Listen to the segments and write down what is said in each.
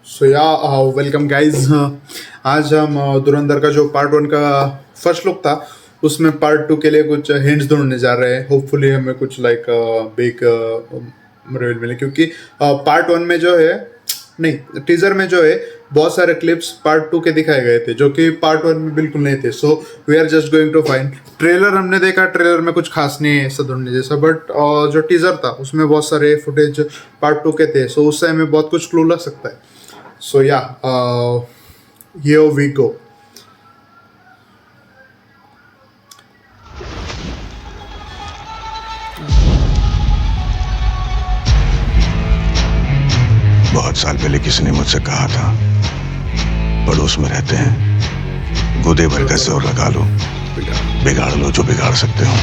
सो या welcome guys. आज हम धुरंधर का जो पार्ट वन का फर्स्ट लुक था उसमें पार्ट टू के लिए कुछ हिंट्स ढूंढने जा रहे हैं। होपफुली हमें कुछ लाइक बिग रिवील मिले, क्योंकि पार्ट वन में जो है, नहीं, टीजर में जो है बहुत सारे क्लिप्स पार्ट टू के दिखाए गए थे जो कि पार्ट वन में बिल्कुल नहीं थे। So we are just going to find. Trailer हमने देखा, ट्रेलर में कुछ खास नहीं है ऐसा ढूंढने जैसा, बट जो टीजर था उसमें बहुत सारे फुटेज पार्ट टू के थे। सो उससे हमें बहुत कुछ क्लू लग सकता है। So yeah, here we go. बहुत साल पहले किसी ने मुझसे कहा था, पड़ोस में रहते हैं, गोदे भर का जोर लगा लो, बिगाड़ लो जो बिगाड़ सकते हो।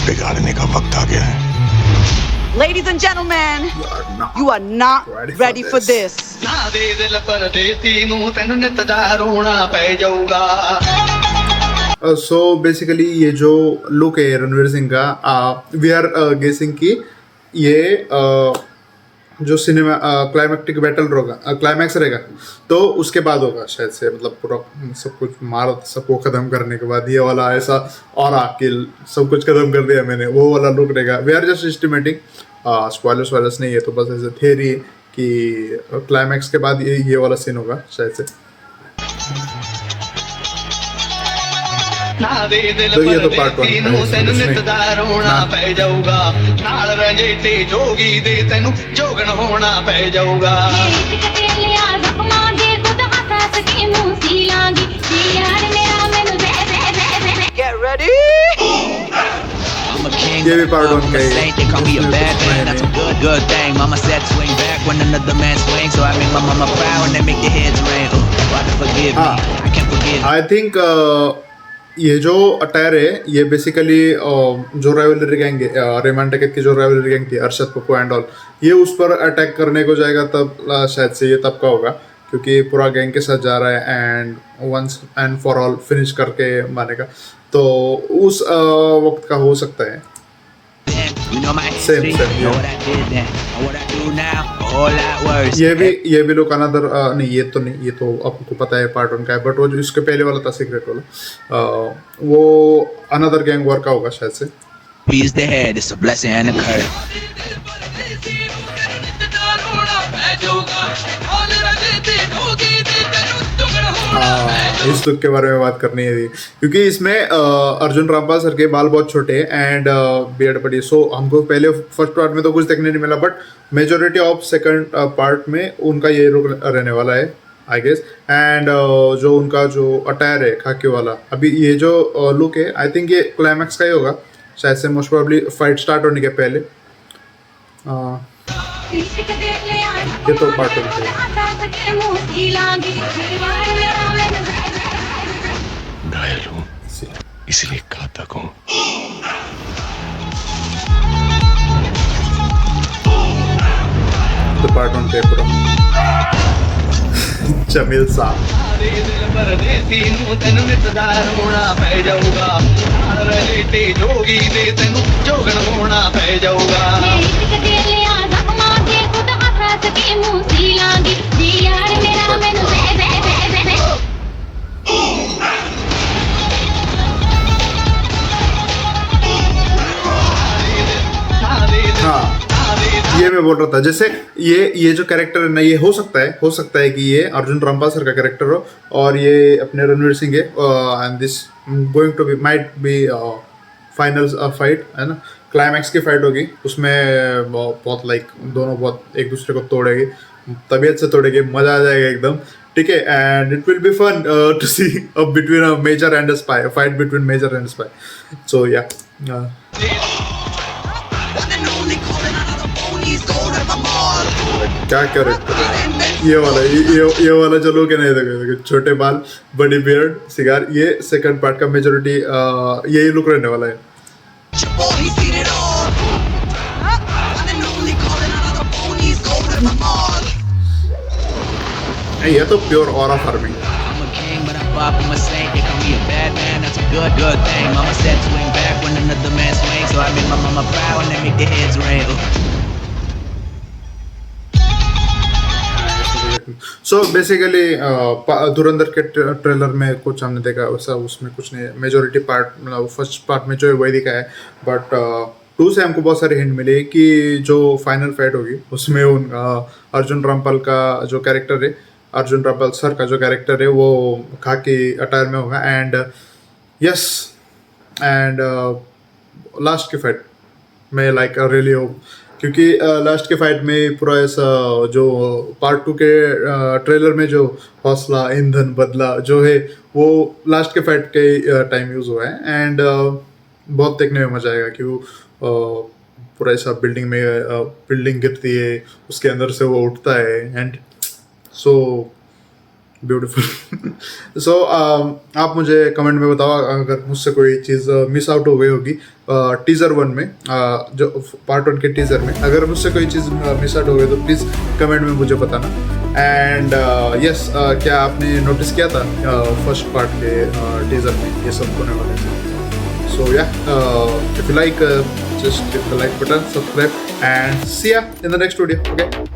बिगाड़ने का वक्त आ गया है। Ladies and gentlemen, you are not ready for this. ਨਾ ਦੇ ਦਿਲ ਪਰਦੇਸੀ ਨੂੰ ਤੈਨੂੰ ਨਿਤ ਦਾ ਰੋਣਾ ਪੈ ਜਾਊਗਾ। So basically ये जो लुक है रणवीर सिंह का, वी आर गेसिंग कि ये जो सिनेमा क्लाइमेक्टिक बैटल होगा, क्लाइमैक्स रहेगा तो उसके बाद होगा शायद से। मतलब पूरा सब कुछ मार सबको खत्म करने के बाद ये वाला ऐसा और किल सब कुछ खत्म कर दिया मैंने, वो वाला लुक रहेगा। We are just estimating, spoilers वायलर्स नहीं है, तो बस ऐसे थियरी कि क्लाइमैक्स के बाद ये वाला सीन होगा शायद से। ਨਾ ਦੇ ਦਿਲ तो ये तो पार्ट ਪਰਦੇਸੀ वन ਨੂੰ ਤੈਨੂੰ ਨਿਤ है। ਦਾ ਰੋਣਾ ਪੈ ਜਾਊਗਾ। ਨਾਲ ਰੰਜੇ ਤੇ ਜੋਗੀ ਦੇ ਤੈਨੂੰ ਜੋਗਣ ਹੋਣਾ ਪੈ ਜਾਊਗਾ। Get ready. I'm a king, ये भी part one I'm का a ही है। saint, they call me a bad man, that's a good thing. Mama said swing back when another man swings, so I make my mama proud when they make their heads ring. Why to forgive me? I can't forgive. I think ये जो attire है ये basically जो rivalry gang है, रेमान ticket की जो rivalry gang थी, Arshad Pappu and all, ये उस पर अटैक करने को जाएगा तब शायद से ये तब का होगा, क्योंकि पूरा गैंग के साथ जा रहा है and once and for all finish करके मानेगा। तो उस वक्त का हो सकता है। You know my Same, history, same, know yeah. what I did then, and what I do now, a whole lot worse. ये भी लोग अनदर नहीं, ये तो नहीं, ये तो आपको पता है पार्ट वन का है, बट वो जो इसके पहले वाला था सीक्रेट वाला, वो अनदर गैंग वर्क का होगा शायद से। Peace the head, it's a blessing and a curse. इस लुक के बारे में बात करनी है क्योंकि इसमें अर्जुन रामपाल सर के बाल बहुत छोटे एंड बियर्ड बड़ी। सो हमको पहले फर्स्ट पार्ट में तो कुछ देखने नहीं मिला, but majority of second part में उनका ये लुक रहने वाला है आई गेस। एंड जो उनका जो अटायर है खाकी वाला, अभी ये जो लुक है आई थिंक ये क्लाइमैक्स का ही होगा शायद से, मोस्ट प्रोबेबली फाइट स्टार्ट होने के पहले। ये तो पार्ट वन है। घायल हूँ, इसलिए घातक हूँ। तो पार्ट वन पे पूरा जमील साहब। ਨਾ ਦੇ ਦਿਲ ਪਰਦੇਸੀ ਨੂੰ ਤੈਨੂੰ ਨਿਤ ਦਾ ਰੋਣਾ ਪੈ ਜਾਊਗਾ। ਨਾਲ ਰੰਜੇ ਤੇ ਜੋਗੀ ਦੇ ਤੈਨੂੰ ਜੋਗਣ ਹੋਣਾ ਪੈ ਜਾਊਗਾ। ਨਾ ਦੇ ਦਿਲ हाँ, ਨਾ ਦੇ ਦਿਲ ये मैं बोल रहा था, जैसे ये जो कैरेक्टर है ना, ये हो सकता है कि ये अर्जुन रामपाल सर का कैरेक्टर हो और ये अपने रणवीर सिंह है। And this going to be might be final fight है ना, क्लाइमैक्स की फाइट होगी उसमें। बहुत लाइक दोनों बहुत एक दूसरे को तोड़ेगी, तबीयत से तोड़ेगी, मजा आ जाएगा एकदम, ठीक है। And it will be fun to see between a major and a spy, fight between major and spy. So या क्या कैरेक्टर ये वाला जो लोग है ना, देखो छोटे बाल, बड़ी बियर्ड, सिगार, ये सेकंड पार्ट का मेजोरिटी यही लुक रहने वाला है। ये तो pure aura farming. I'm a king, but I'm far from a saint, they call me a bad man, that's a good thing. Mama said swing back when another man swings, so I make my mama proud when they make their heads ring. Acting. So basically धुरंधर के trailer में कुछ हमने देखा वैसा उसमें कुछ नहीं, majority part मतलब फर्स्ट पार्ट में जो है वही दिखा है, बट 2 से हमको बहुत सारे हिंट मिले कि जो फाइनल फाइट होगी उसमें उन अर्जुन रामपाल का जो कैरेक्टर है, अर्जुन रामपाल सर का जो कैरेक्टर है वो खाकी अटायर में होगा। एंड यस, एंड लास्ट की फाइट में लाइक रियली हो, क्योंकि लास्ट के फाइट में पूरा ऐसा जो पार्ट 2 के ट्रेलर में जो हौसला ईंधन बदला जो है वो लास्ट के फाइट के टाइम यूज़ हुआ है। एंड बहुत देखने में मजा आएगा कि वो पूरा ऐसा बिल्डिंग गिरती है उसके अंदर से वो उठता है एंड सो ब्यूटीफुल। सो आप मुझे कमेंट में बताओ अगर मुझसे कोई चीज़ मिस आउट हो गई होगी टीज़र 1 में, जो पार्ट 1 के टीज़र में अगर मुझसे कोई चीज़ मिस आउट हो गई तो प्लीज़ कमेंट में मुझे बताना। एंड यस, क्या आपने नोटिस किया था फर्स्ट पार्ट के टीज़र में ये सब होने वाले थे? सो या, if you like just hit the like button, subscribe and see ya in the next video. Okay.